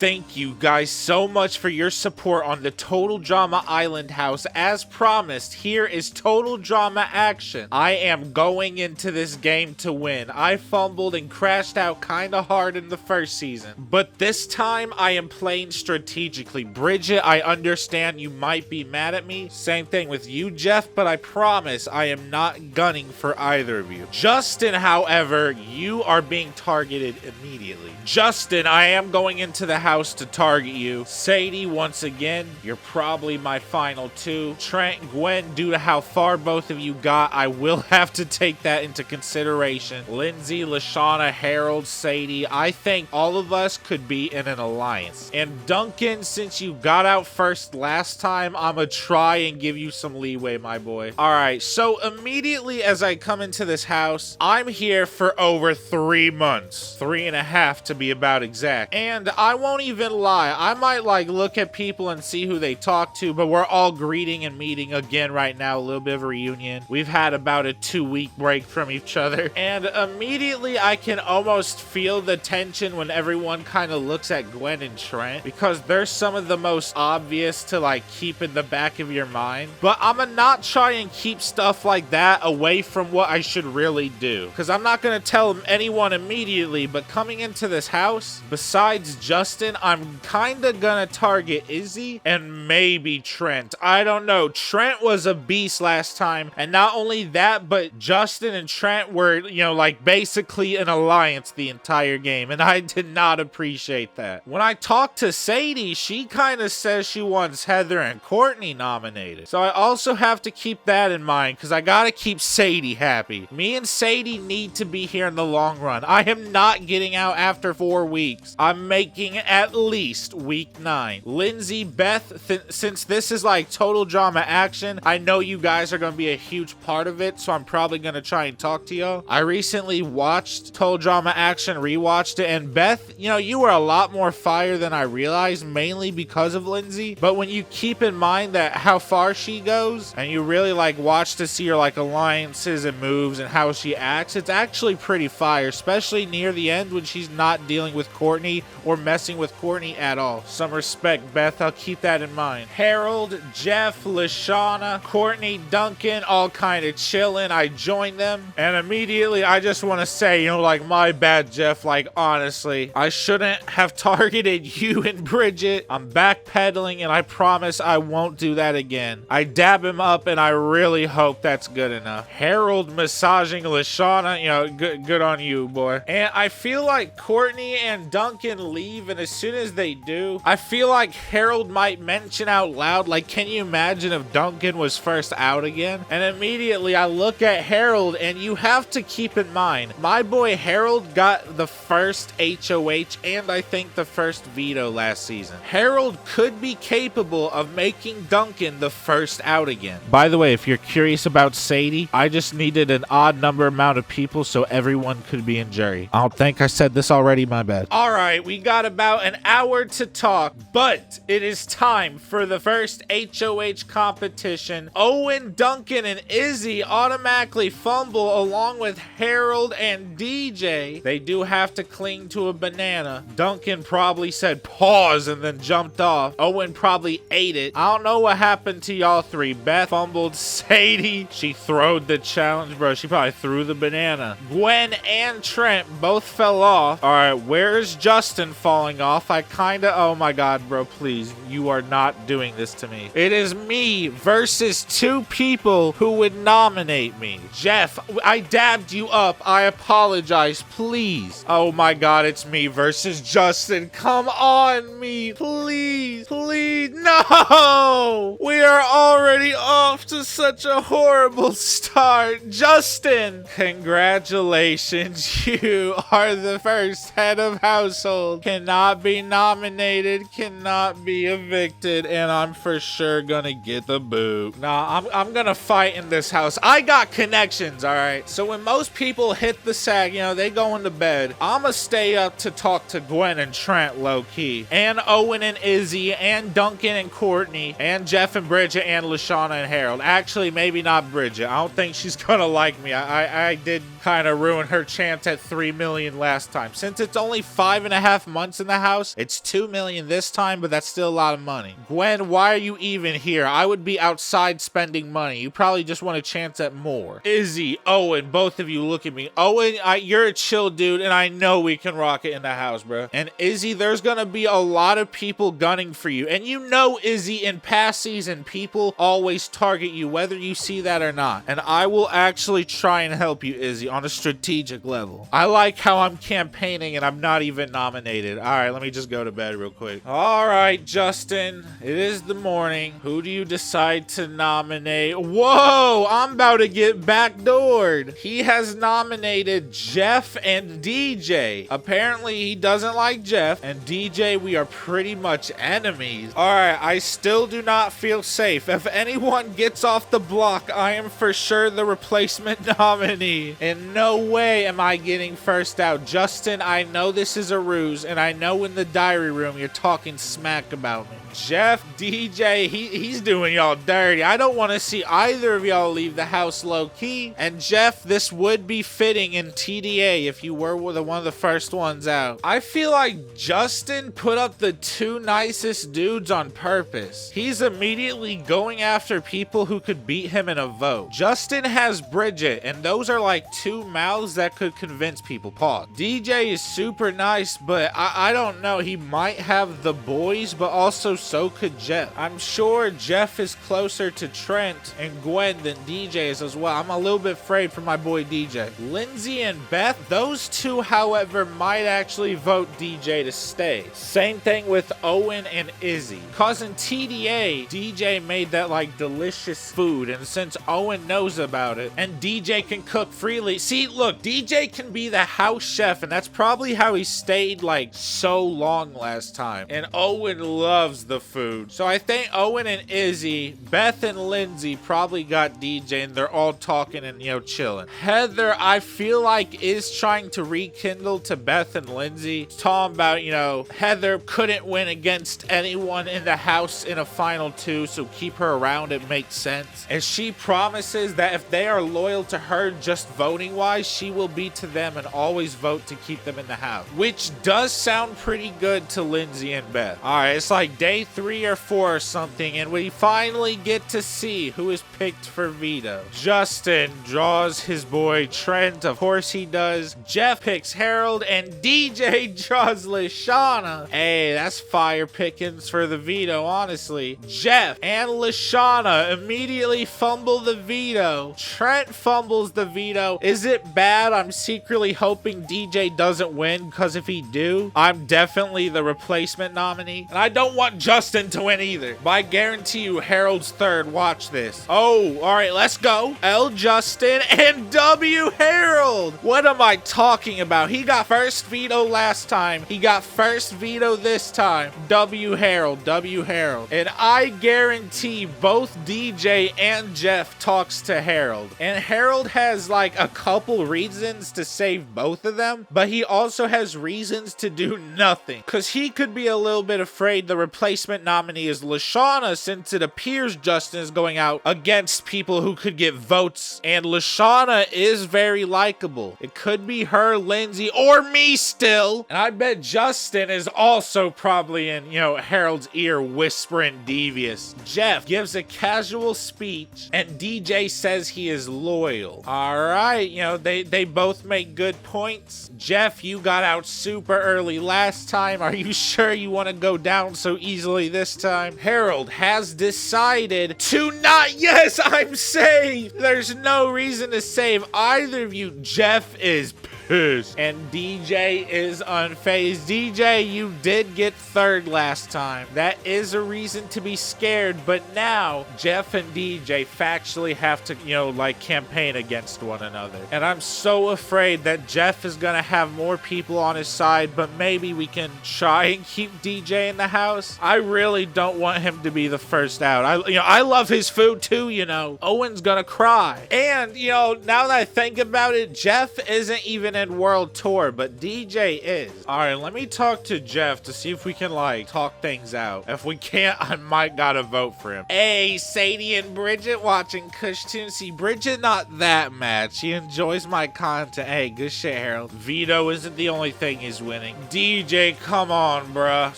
Thank you guys so much for your support on the Total Drama Island house. As promised, here is Total Drama action. I am going into this game to win. I fumbled and crashed out kinda hard in the first season, but this time I am playing strategically. Bridget, I understand you might be mad at me. Same thing with you, Jeff, but I promise I am not gunning for either of you. Justin, however, you are being targeted immediately. Justin, I am going into the house to target you. Sadie, once again, you're probably my final two. Trent, Gwen, due to how far both of you got, I will have to take that into consideration. Lindsay, Lashana, Harold, Sadie, I think all of us could be in an alliance. And Duncan, since you got out first last time, I'ma try and give you some leeway, my boy. Alright, so immediately as I come into this house, I'm here for over 3 months. 3.5 to be about exact. And I won't even lie, I might like look at people and see who they talk to, but we're all greeting and meeting again right now, a little bit of a reunion. We've had about a 2-week break from each other, and immediately I can almost feel the tension when everyone kind of looks at Gwen and Trent, because they're some of the most obvious to like keep in the back of your mind. But I'ma not try and keep stuff like that away from what I should really do, because I'm not gonna tell anyone immediately. But coming into this house, besides Justin, I'm kinda gonna target Izzy and maybe Trent. I don't know. Trent was a beast last time, and not only that, but Justin and Trent were, you know, like basically an alliance the entire game, and I did not appreciate that. When I talked to Sadie, she kind of says she wants Heather and Courtney nominated. So I also have to keep that in mind, because I gotta keep Sadie happy. Me and Sadie need to be here in the long run. I am not getting out after 4 weeks. I'm making at least week 9. Lindsay, Beth, since this is like Total Drama action, I know you guys are going to be a huge part of it, so I'm probably going to try and talk to y'all. I recently watched Total Drama action, rewatched it, and Beth, you know, you were a lot more fire than I realized, mainly because of Lindsay. But when you keep in mind that how far she goes, and you really like watch to see her like alliances and moves and how she acts, it's actually pretty fire, especially near the end when she's not dealing with Courtney or messing with Courtney at all. Some respect, Beth. I'll keep that in mind. Harold, Jeff, Lashana, Courtney, Duncan, all kind of chilling. I joined them, and immediately I just want to say, you know, like, my bad, Jeff. Like, honestly, I shouldn't have targeted you and Bridget. I'm backpedaling, and I promise I won't do that again. I dab him up, and I really hope that's good enough. Harold massaging Lashana, you know, good on you, boy. And I feel like Courtney and Duncan leave, and as soon as they do, I feel like Harold might mention out loud, like, can you imagine if Duncan was first out again? And immediately I look at Harold, and you have to keep in mind, my boy Harold got the first HOH and I think the first veto last season. Harold could be capable of making Duncan the first out again. By the way, if you're curious about Sadie, I just needed an odd number amount of people so everyone could be in jury. I don't think I said this already, my bad. Alright, we got about an hour to talk, but it is time for the first HOH competition. Owen, Duncan, and Izzy automatically fumble along with Harold and DJ. They do have to cling to a banana. Duncan probably said pause and then jumped off. Owen probably ate it. I don't know what happened to y'all three. Beth fumbled. Sadie, she throwed the challenge, bro. She probably threw the banana. Gwen and Trent both fell off. Alright, where's Justin falling off? I kinda, oh my god, bro, please, you are not doing this to me. It is me versus 2 people who would nominate me. Jeff, I dabbed you up. I apologize, please. Oh my god, it's me versus Justin. Come on, me, please, please. No! We are already off to such a horrible start. Justin, congratulations. You are the first head of household. Cannot be nominated, cannot be evicted, and I'm for sure gonna get the boot. Nah, I'm gonna fight in this house. I got connections, alright? So when most people hit the sag, you know, they go into bed, I'ma stay up to talk to Gwen and Trent low-key, and Owen and Izzy, and Duncan and Courtney, and Jeff and Bridget, and Lashana and Harold. Actually, maybe not Bridget. I don't think she's gonna like me. I did kind of ruined her chance at 3 million last time. Since it's only 5.5 months in the house, it's 2 million this time, but that's still a lot of money. Gwen, why are you even here? I would be outside spending money. You probably just want a chance at more. Izzy, Owen, both of you look at me. Owen, you're a chill dude, and I know we can rock it in the house, bro. And Izzy, there's gonna be a lot of people gunning for you. And you know, Izzy, in past season, people always target you, whether you see that or not. And I will actually try and help you, Izzy, on a strategic level. I like how I'm campaigning and I'm not even nominated. All right, let me just go to bed real quick. All right, Justin, it is the morning. Who do you decide to nominate? Whoa, I'm about to get backdoored. He has nominated Jeff and DJ. Apparently, he doesn't like Jeff, and DJ, we are pretty much enemies. All right, I still do not feel safe. If anyone gets off the block, I am for sure the replacement nominee. In no way am I getting first out. Justin, I know this is a ruse, and I know in the diary room you're talking smack about me. Jeff, DJ, he's doing y'all dirty. I don't want to see either of y'all leave the house low-key. And Jeff, this would be fitting in TDA if you were one of the first ones out. I feel like Justin put up the two nicest dudes on purpose. He's immediately going after people who could beat him in a vote. Justin has Bridget, and those are like two mouths that could convince people. Pause. DJ is super nice, but I don't know. He might have the boys, but also so could Jeff. I'm sure Jeff is closer to Trent and Gwen than DJ is as well. I'm a little bit afraid for my boy DJ. Lindsay and Beth, those two, however, might actually vote DJ to stay. Same thing with Owen and Izzy. Cause in TDA, DJ made that like delicious food, and since Owen knows about it and DJ can cook freely, see, look, DJ can be the house chef, and that's probably how he stayed like so long last time. And Owen loves the food. So I think Owen and Izzy, Beth and Lindsay probably got DJ, and they're all talking and, you know, chilling. Heather, I feel like, is trying to rekindle to Beth and Lindsay, talking about, you know, Heather couldn't win against anyone in the house in a final two, so keep her around. It makes sense. And she promises that if they are loyal to her just voting wise, she will be to them and always vote to keep them in the house, which does sound pretty good to Lindsay and Beth. All right, it's like day 3 or 4 or something, and we finally get to see who is picked for Veto. Justin draws his boy Trent, of course he does. Jeff picks Harold, and DJ draws Lashana. Hey, that's fire pickings for the Veto, honestly. Jeff and Lashana immediately fumble the Veto. Trent fumbles the Veto. Is it bad? I'm secretly hoping DJ doesn't win, because if he do, I'm definitely the replacement nominee. And I don't want Justin to win either. But I guarantee you Harold's third. Watch this. Oh, all right, let's go. L Justin and W Harold. What am I talking about? He got first veto last time. He got first veto this time. W Harold. W Harold. And I guarantee both DJ and Jeff talks to Harold. And Harold has like a couple reasons to save both of them, but he also has reasons to do nothing. Because he could be a little bit afraid the replacement nominee is Lashana, since it appears Justin is going out against people who could get votes, and Lashana is very likable. It could be her, Lindsay, or me still. And I bet Justin is also probably in, you know, Harold's ear whispering devious. Jeff gives a casual speech, and DJ says he is loyal. All right, you know, they both make good points. Jeff, you got out super early last time. Are you sure you want to go down so easily this time? Harold has decided to not. Yes, I'm saved. There's no reason to save either of you. Jeff is pissed, and DJ is unfazed. DJ, you did get third last time. That is a reason to be scared, but now Jeff and DJ factually have to, you know, like campaign against one another. And I'm so afraid that Jeff is gonna have more people on his side, but maybe we can try and keep DJ in the house. I really don't want him to be the first out. I love his food too, you know. Owen's gonna cry. And, you know, now that I think about it, Jeff isn't even Continent World Tour, but DJ is. All right, let me talk to Jeff to see if we can, like, talk things out. If we can't, I might gotta vote for him. Hey, Sadie and Bridget watching Kush Toon. See, Bridget not that mad. She enjoys my content. Hey, good shit, Harold. Veto isn't the only thing he's winning. DJ, come on, bruh.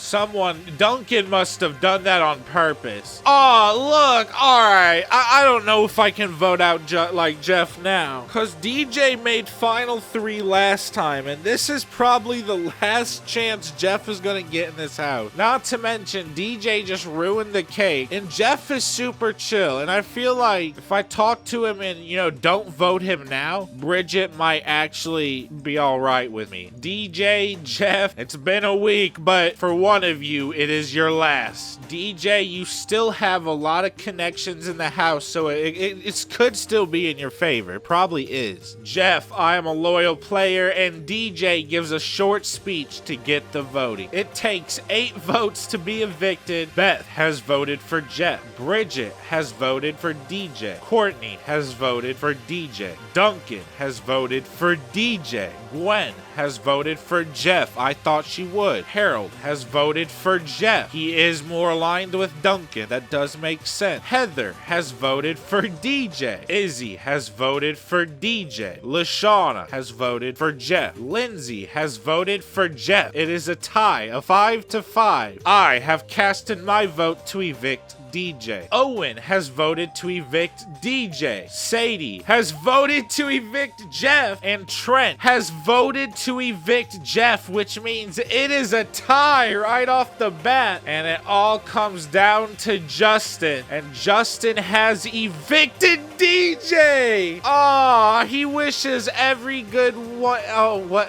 Duncan must have done that on purpose. Oh, look, all right. I don't know if I can vote out Jeff now, because DJ made final 3 last time, and this is probably the last chance Jeff is gonna get in this house. Not to mention, DJ just ruined the cake, and Jeff is super chill, and I feel like if I talk to him and, you know, don't vote him now, Bridget might actually be all right with me. DJ, Jeff, it's been a week, but for one of you, it is your last. DJ, you still have a lot of connections in the house, so it could still be in your favor. It probably is. Jeff, I am a loyal player, and DJ gives a short speech to get the voting. It takes 8 votes to be evicted. Beth has voted for Jeff. Bridget has voted for DJ. Courtney has voted for DJ. Duncan has voted for DJ. Gwen has voted for Jeff. I thought she would. Harold has voted for Jeff. He is more aligned with Duncan. That does make sense. Heather has voted for DJ. Izzy has voted for DJ. LaShawna has voted for Jeff. Lindsay has voted for Jeff. It is a tie, a 5-5. I have casted my vote to evict DJ. Owen has voted to evict DJ. Sadie has voted to evict Jeff. And Trent has voted to evict Jeff, which means it is a tie right off the bat. And it all comes down to Justin. And Justin has evicted DJ. Aw, he wishes every good one. Oh, what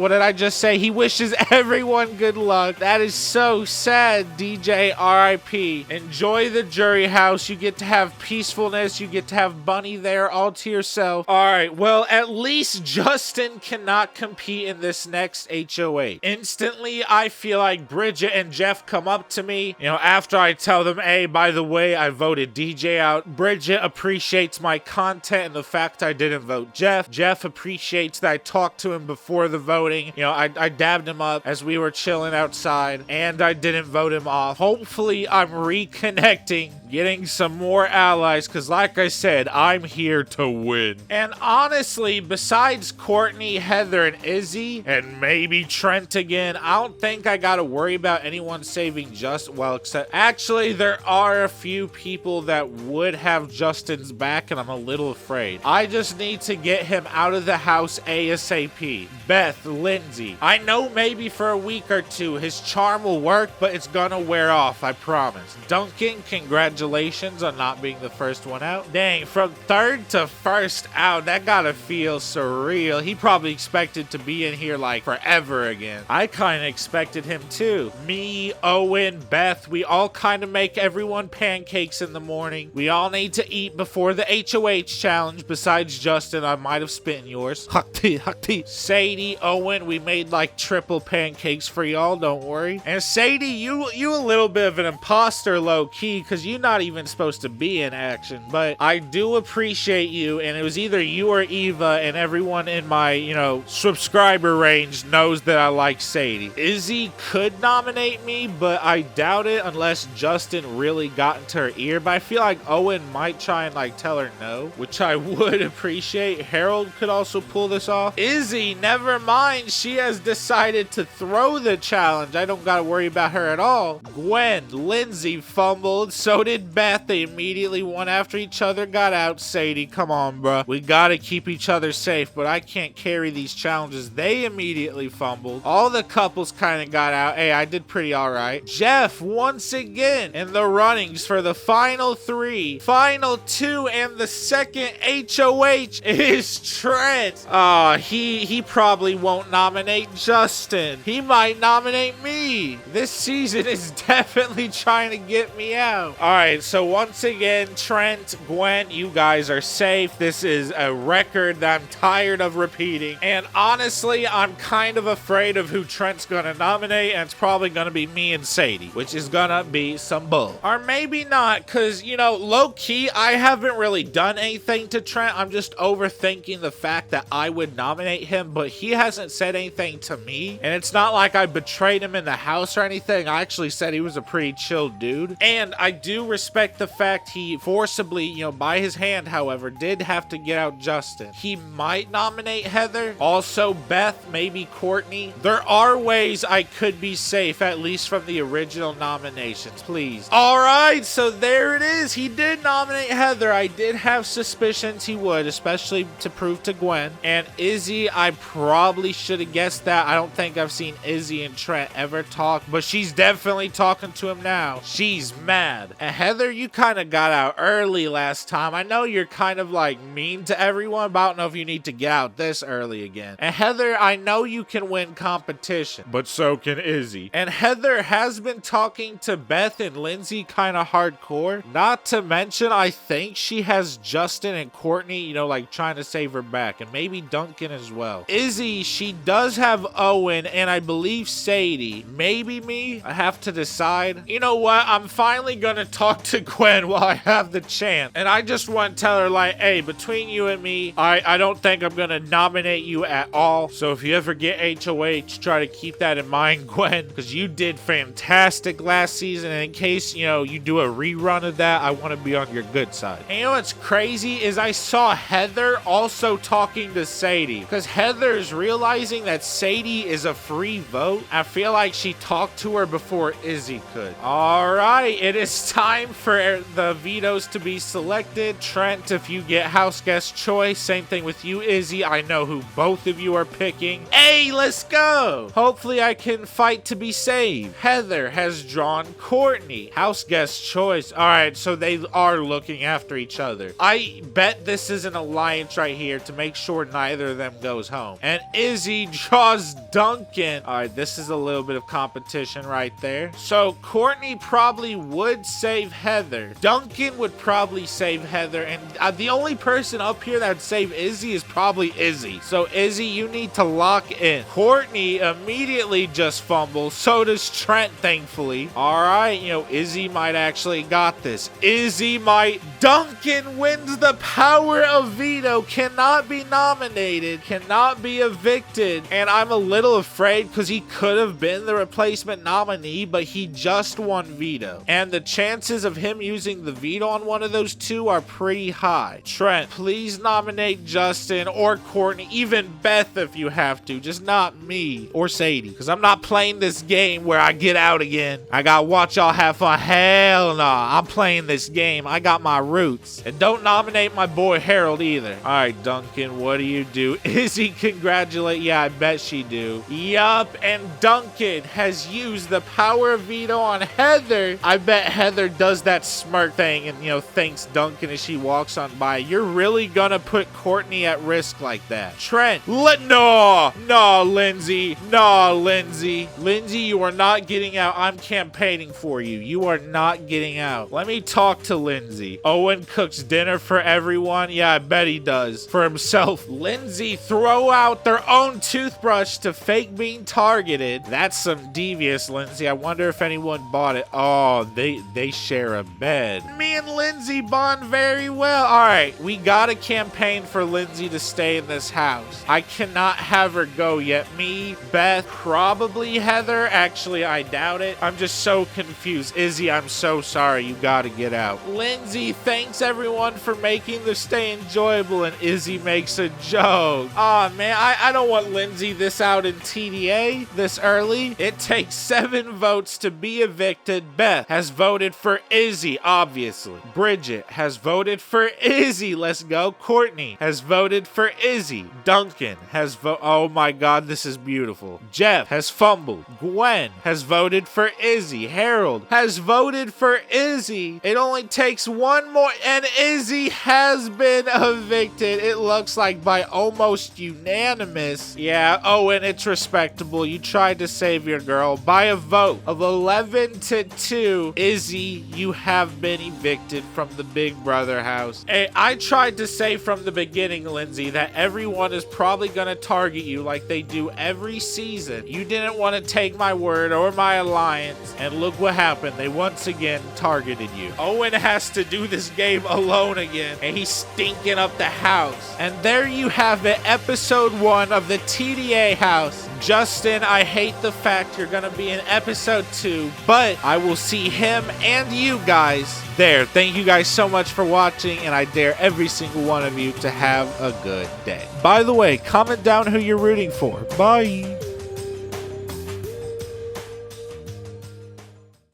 did I just say? He wishes everyone good luck. That is so sad, DJ. RIP. Enjoy the jury house. You get to have peacefulness. You get to have Bunny there all to yourself. All right, well, at least Justin cannot compete in this next HOA. Instantly, I feel like Bridget and Jeff come up to me, you know, after I tell them, hey, by the way, I voted DJ out. Bridget appreciates my content and the fact I didn't vote Jeff. Jeff appreciates that I talked to him before the voting. You know, I dabbed him up as we were chilling outside, and I didn't vote him off. Hopefully, I'm reconnecting, getting some more allies, because like I said, I'm here to win. And honestly, besides Courtney, Heather, and Izzy, and maybe Trent again, I don't think I gotta worry about anyone saving except actually there are a few people that would have Justin's back, and I'm a little afraid. I just need to get him out of the house ASAP. Beth, Lindsay, I know maybe for a week or 2 his charm will work, but it's gonna wear off, I promise. Duncan, congratulations on not being the first one out. Dang, from 3rd to 1st out, that gotta feel surreal. He probably expected to be in here like forever again. I kind of expected him too. Me, Owen, Beth, we all kind of make everyone pancakes in the morning. We all need to eat before the HOH challenge. Besides Justin, I might have spit in yours. Hakti. Sadie, Owen, we made like triple pancakes for y'all, don't worry. And Sadie, you a little bit of an imposter low-key, because you're not even supposed to be in action, but I do appreciate you, and it was either you or Eva, and everyone in my, you know, subscriber range knows that I like Sadie. Izzy could nominate me, but I doubt it unless Justin really got into her ear, but I feel like Owen might try and like tell her no, which I would appreciate. Harold could also pull this off. Izzy, never mind, she has decided to throw the challenge. I don't gotta worry about her at all. Gwen, Lindsay fumbled, so did Beth. They immediately one after each other got out. Sadie, come on, bruh. We gotta keep each other safe, but I can't carry these challenges. They immediately fumbled. All the couples kind of got out. Hey, I did pretty alright. Jeff, once again, in the runnings for the final 3. Final 2 and the second HOH is Trent. He probably won't nominate Justin. He might nominate me. This season is definitely trying to get me out. Alright, right, so once again, Trent, Gwen, you guys are safe. This is a record that I'm tired of repeating. And honestly, I'm kind of afraid of who Trent's gonna nominate, and it's probably gonna be me and Sadie, which is gonna be some bull. Or maybe not, because, you know, low-key, I haven't really done anything to Trent. I'm just overthinking the fact that I would nominate him, but he hasn't said anything to me. And it's not like I betrayed him in the house or anything. I actually said he was a pretty chill dude. And I do respect the fact he forcibly, you know, by his hand, however, did have to get out Justin. He might nominate Heather. Also Beth, maybe Courtney. There are ways I could be safe, at least from the original nominations, please. All right, so there it is. He did nominate Heather. I did have suspicions he would, especially to prove to Gwen. And Izzy, I probably should have guessed that. I don't think I've seen Izzy and Trent ever talk, but she's definitely talking to him now. She's mad. And Heather, you kind of got out early last time. I know you're kind of like mean to everyone, but I don't know if you need to get out this early again. And Heather, I know you can win competition, but so can Izzy. And Heather has been talking to Beth and Lindsay kind of hardcore. Not to mention, I think she has Justin and Courtney, you know, like trying to save her back, and maybe Duncan as well. Izzy, she does have Owen, and I believe Sadie. Maybe me? I have to decide. You know what? I'm finally gonna talk to Gwen while I have the chance. And I just want to tell her, like, hey, between you and me, I don't think I'm gonna nominate you at all. So if you ever get HOH, try to keep that in mind, Gwen, because you did fantastic last season. And in case, you know, you do a rerun of that, I want to be on your good side. And you know what's crazy is I saw Heather also talking to Sadie, because Heather's realizing that Sadie is a free vote. I feel like she talked to her before Izzy could. All right, it is time for the vetoes to be selected. Trent, if you get house guest choice, same thing with you, Izzy. I know who both of you are picking. Hey, let's go. Hopefully I can fight to be saved. Heather has drawn Courtney. House guest choice. All right, so they are looking after each other. I bet this is an alliance right here to make sure neither of them goes home. And Izzy draws Duncan. All right, this is a little bit of competition right there. So Courtney probably would save Heather. Duncan would probably save Heather. And the only person up here that would save Izzy is probably Izzy. So Izzy, you need to lock in. Courtney immediately just fumbles. So does Trent, thankfully. All right, you know, Izzy might actually got this. Izzy might. Duncan wins the power of veto. Cannot be nominated. Cannot be evicted. And I'm a little afraid because he could have been the replacement nominee, but he just won veto. And the chances of him using the veto on one of those two are pretty high. Trent, please nominate Justin or Courtney, even Beth if you have to, just not me or Sadie, because I'm not playing this game where I get out again. I gotta watch y'all have fun. Hell nah, I'm playing this game. I got my roots. And don't nominate my boy Harold either. All right, Duncan, what do you do? Izzy, congratulate. Yeah, I bet she do. Yup, and Duncan has used the power of veto on Heather. I bet Heather does that smirk thing and, you know, thanks Duncan as she walks on by. You're really gonna put Courtney at risk like that. Trent, no, Lindsay. No, Lindsay. Lindsay, you are not getting out. I'm campaigning for you. You are not getting out. Let me talk to Lindsay. Owen cooks dinner for everyone. Yeah, I bet he does. For himself. Lindsay, throw out their own toothbrush to fake being targeted. That's some devious, Lindsay. I wonder if anyone bought it. Oh, they share a bed. Me and Lindsay bond very well. All right, we gotta campaign for Lindsay to stay in this house. I cannot have her go yet. Me, Beth, probably Heather. Actually, I doubt it. I'm just so confused. Izzy, I'm so sorry. You gotta get out. Lindsay, thanks everyone for making the stay enjoyable. And Izzy makes a joke. Oh man, I don't want Lindsay this out in TDA this early. It takes 7 votes to be evicted. Beth has voted for Izzy, obviously. Bridget has voted for Izzy. Let's go. Courtney has voted for Izzy. Duncan has voted. Oh my god, this is beautiful. Jeff has fumbled. Gwen has voted for Izzy. Harold has voted for Izzy. It only takes one more, and Izzy has been evicted. It looks like by almost unanimous. Yeah, Owen, it's respectable. You tried to save your girl by a vote of 11-2. Izzy, you have been evicted from the Big Brother house. Hey, I tried to say from the beginning, Lindsay, that everyone is probably gonna target you like they do every season. You didn't want to take my word or my alliance, and look what happened. They once again targeted you. Owen has to do this game alone again, and he's stinking up the house. And there you have it, episode 1 of the TDA house. Justin, I hate the fact you're gonna be in episode 2, but I will see him and you guys there. Thank you guys so much for watching, and I dare every single one of you to have a good day. By the way, comment down who you're rooting for. Bye.